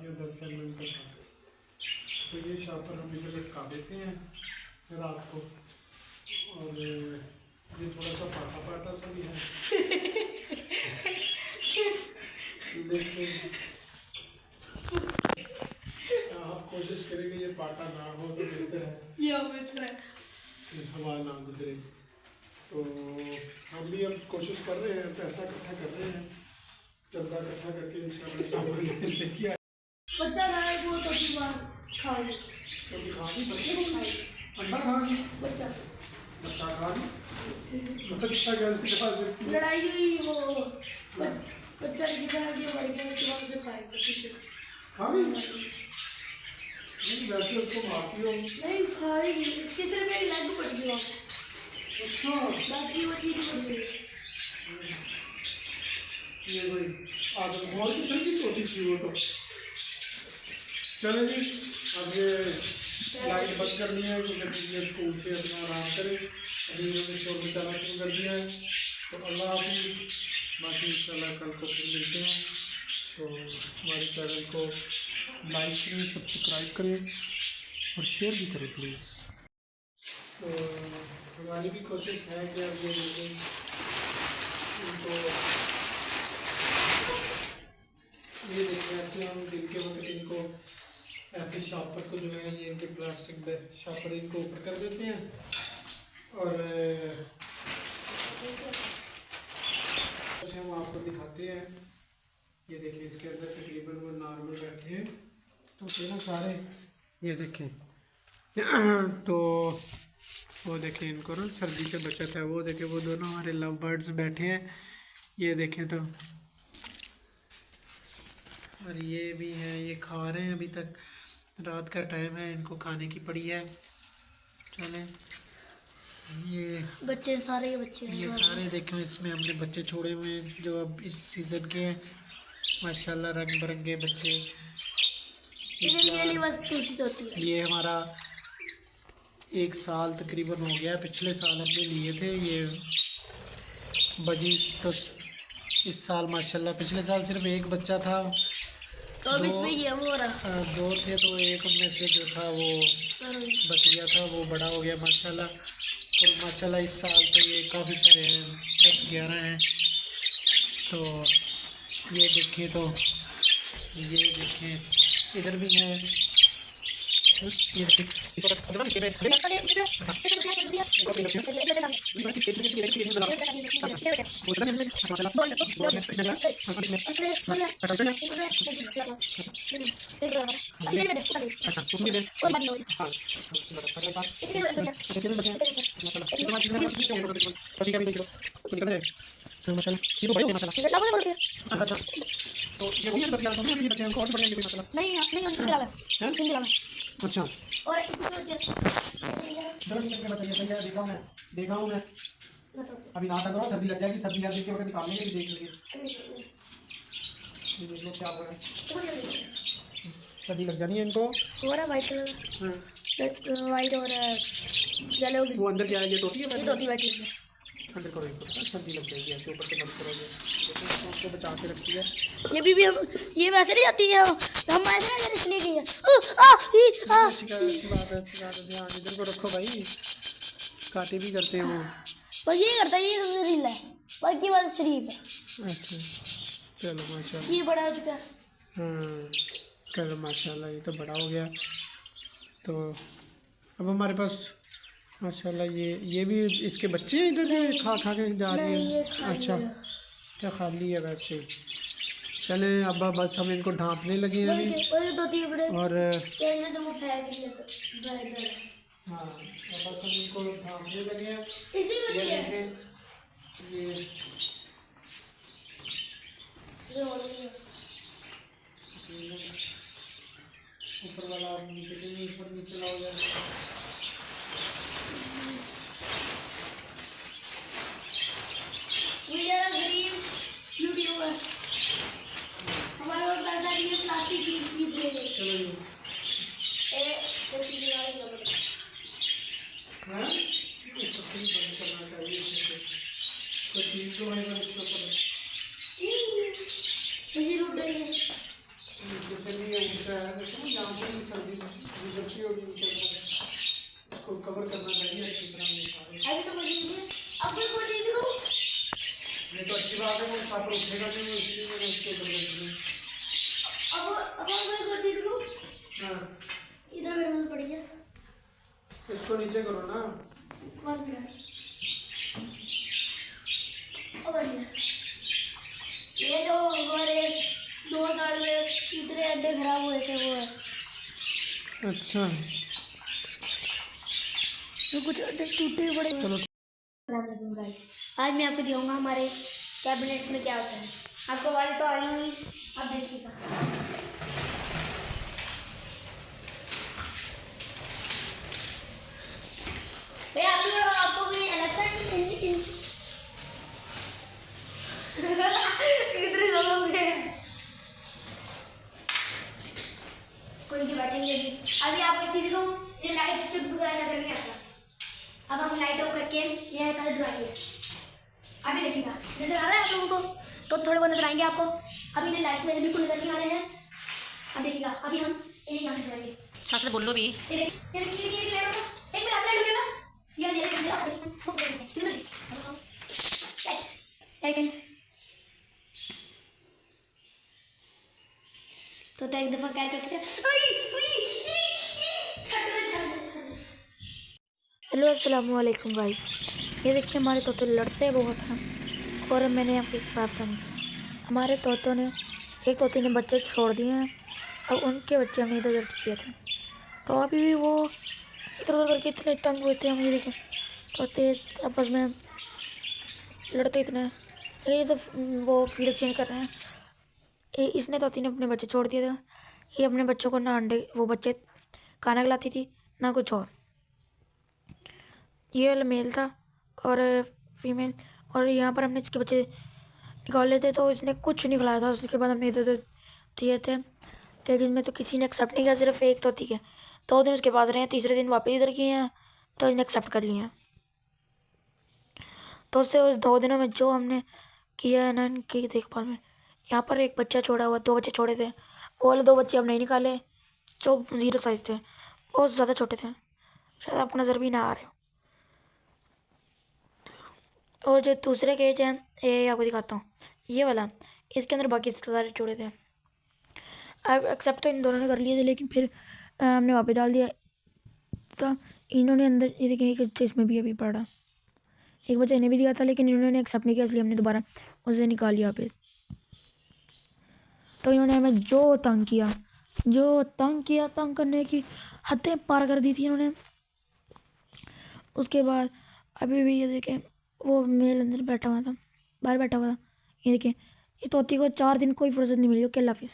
या 10 mm का था। तो ये शापर हम इधर लटका देते हैं रात को। और ये थोड़ा सा पाटा पाटा सा भी है लेकिन आप कोशिश करेंगे ये पाटा ना हो तो बेहतर है, हवा ना गुजरे। तो हम भी अब कोशिश कर रहे हैं, पैसा इकट्ठा कर रहे हैं, चंदा इकट्ठा करके इंशाल्लाह शापर लेके आए। बच्चा रहा है वो तो खा ली, तो दिखानी बच्चे को अंडा खानी, बच्चा बच्चा खानी, बच्चा कैसे खा सकती है? लड़ाई हुई वो बच्चा निकला गया भाई के बाद से खाएगा खानी नहीं, वैसे उसको मारती हो। नहीं खाएगी, इसके सिर में लागू पड़ गया। अच्छा बाकी वो चीज पड़ गई। ये भाई आदम बहुत ही सही छोटी थी वो तो। चले जी अब ये लाइट बंद करनी है क्योंकि ये स्कूल से अपना आराम करें। अभी उन्होंने शोर मचाना शुरू कर दिया है। तो अल्लाह हाफिज़, बाकी इंशाल्लाह कल को फिर मिलते हैं। तो हमारे चैनल को लाइक करें, सब्सक्राइब करें और शेयर भी करें प्लीज़। तो हमारी भी कोशिश है कि अब ये इनको ये देखिए ऐसे हम दिन के वक्त इनको ऐसे शॉपर को जो है ये इनके प्लास्टिक शॉपर इनको ऊपर कर देते हैं और हम आपको दिखाते हैं। ये देखिए इसके अंदर तकरीबन वो नॉर्मल बैठे हैं तो ना सारे, ये देखें तो वो देखें इनको ना सर्दी से बचत है। वो देखें वो दोनों हमारे लव बर्ड्स बैठे हैं, ये देखें तो। और ये भी हैं, ये खा रहे हैं, अभी तक रात का टाइम है, इनको खाने की पड़ी है। चलें ये बच्चे सारे के बच्चे हैं, ये सारे देखें इसमें हमने बच्चे छोड़े हुए हैं जो अब इस सीज़न के हैं। माशाल्लाह रंग बिरंगे बच्चे। ये हमारा 1 साल तकरीबन हो गया, पिछले साल हमने लिए थे ये बजी। तो इस साल माशाल्लाह, पिछले साल सिर्फ एक बच्चा था, तो अब इसमें ये हो रहा 2 थे, तो एक उनमें से जो था वो बच गया था, वो बड़ा हो गया माशाल्लाह। और माशाल्लाह इस साल तो ये काफ़ी सारे हैं, 10-11 हैं। तो ये देखें तो ये देखें इधर भी है, ये देखें इस वक्त माशाल्लाह ये तो बड़े हो गए माशाल्लाह। अच्छा तो ये वही बस यार हमने भी बच्चे हैं, उनको और बढ़िया माशाल्लाह। नहीं अच्छा और इसको देखा हूँ मैं अभी ना करो, सर्दी लग जाएगी, सर्दी के वक्त निकाल लेंगे, देख लेंगे। ये देख लो क्या हो रहा है, सर्दी लग जानी है इनको। हो रहा वाइट कलर, वाइट और येलो। वो अंदर क्या है, ये तोती है, तोती बैठी है अंदर करो इनको, सर्दी लग जाएगी, ऐसे ऊपर से बंद करोगे, उसको बचा के रखती है। ये भी हम ये वैसे नहीं जाती है, हम ऐसे ना इसलिए गई है। ध्यान इधर को रखो भाई, काटे भी करते हैं वो, बस ये करता है, ये रील है, बाकी बात शरीफ है। अच्छा चलो माशाल्लाह, ये बड़ा हो चुका है। हाँ चलो माशाल्लाह, ये तो बड़ा हो गया। तो अब हमारे पास माशाल्लाह ये भी इसके बच्चे हैं, इधर भी खा खा के जा रही है। अच्छा क्या खाली है वैसे। चले अब बस हम इनको ढांपने लगे हैं अभी, और हाँ बस हम इनको ढांपने लगे हैं। ये ऊपर वाला नीचे के ऊपर नीचे लाओ जाए। गरीब यूट्यूबर हमारे पास पैसा नहीं है, प्लास्टिक की खरीद रहे हैं। चलो हाँ ये सब बंद करना चाहिए, कोई चीज़ तो नहीं बंद इसके ऊपर मुझे लूट रही है। फिर भी ये उससे है देखो यहाँ पर सर्दी गुजरती होगी उनके अंदर, उसको कवर करना चाहिए अच्छी तरह ये सारे। अभी तो कुछ नहीं है, अब कोई कोई चीज दिखाऊं? ये तो अच्छी बात है, वो साफ उठेगा नहीं, वो इसलिए मैंने उसको कर दिया। अब मैं कोई चीज दिखाऊं? हाँ, इधर मेरे मुंह पड़ी है। इसको नीचे करो ना। 1 मिनट। ओ बढ़िया। ये जो हमारे 2 साल में इतने अंडे खराब हुए थे वो है। अच्छा तो कुछ अंडे टूटे पड़े। चलो। गाइस, आज मैं आपको दिखाऊंगा हमारे कैबिनेट में क्या होता है। आपको आवाज़ तो आ रही होगी, अब देखिएगा। भैया आपको कोई इलेक्शन कितने लोग हैं? कोई नहीं बैठेंगे अभी आपको एक चीज दिखाऊं, ये लाइट से बुरा नजर नहीं आता। अब हम लाइट ऑफ करके ये कलर ड्राइंगे। अभी देखिएगा नजर आ रहा है आप लोगों को, तो थोड़े बहुत नजर आएंगे आपको। अभी ये लाइट में बिल्कुल नजर नहीं आ रहे हैं। अब देखिएगा अभी हम ये यहाँ से ड्राइंगे। साथ में बोल लो भी। ये देखिए एक मिनट आप लाइट हो गया ना, तो एक दफा क्या चलते। हेलो अस्सलाम वालेकुम गाइस, ये देखिए हमारे तोते लड़ते बहुत हैं। और मैंने आपको एक बात बतानी, हमारे तोतों ने एक तोते ने बच्चे छोड़ दिए हैं और उनके बच्चे हमने इधर उधर किए थे, तो अभी भी वो इधर उधर करके इतने तंग हुए थे। हम ये देखें तोते आपस में लड़ते इतने, ये तो वो फीड चेंज कर रहे हैं। इसने तोती ने अपने बच्चे छोड़ दिए थे। ये अपने बच्चों को ना अंडे वो बच्चे खाना खिलाती थी ना कुछ और। ये वाला मेल था और फीमेल, और यहाँ पर हमने इसके बच्चे निकाले थे तो इसने कुछ नहीं खिलाया था। उसके बाद हमने इधर उधर दिए थे, तो जिनमें तो किसी ने एक्सेप्ट नहीं किया, सिर्फ एक तोती के 2 दिन उसके पास रहे हैं, तीसरे दिन वापस इधर किए हैं तो इसने एक्सेप्ट कर लिए हैं। तो उससे उस 2 दिनों में जो हमने किया है ना इनकी देखभाल में, यहाँ पर एक बच्चा छोड़ा हुआ, 2 बच्चे छोड़े थे। वो वाले 2 बच्चे हम नहीं निकाले जो 0 साइज़ थे, बहुत ज़्यादा छोटे थे, शायद आपको नज़र भी ना आ रहे हो। और जो दूसरे केज हैं ये आपको दिखाता हूँ, ये वाला, इसके अंदर बाकी सारे जोड़े थे। अब एक्सेप्ट तो इन दोनों ने कर लिए थे, लेकिन फिर हमने वापस डाल दिया। तो इन्होंने अंदर ये देखिए एक बच्चा इसमें भी अभी पड़ा, एक बच्चा इन्हें भी दिया था लेकिन इन्होंने एक्सेप्ट नहीं किया, इसलिए हमने दोबारा उसे निकाल लिया वापस। तो इन्होंने हमें जो तंग किया, तंग करने की हदें पार कर दी थी इन्होंने। उसके बाद अभी भी ये देखें वो मेल अंदर बैठा हुआ था, बाहर बैठा हुआ था। ये देखें, ये तोती को 4 दिन कोई फुर्सत नहीं मिली। ओके, अल्लाह हाफिज़।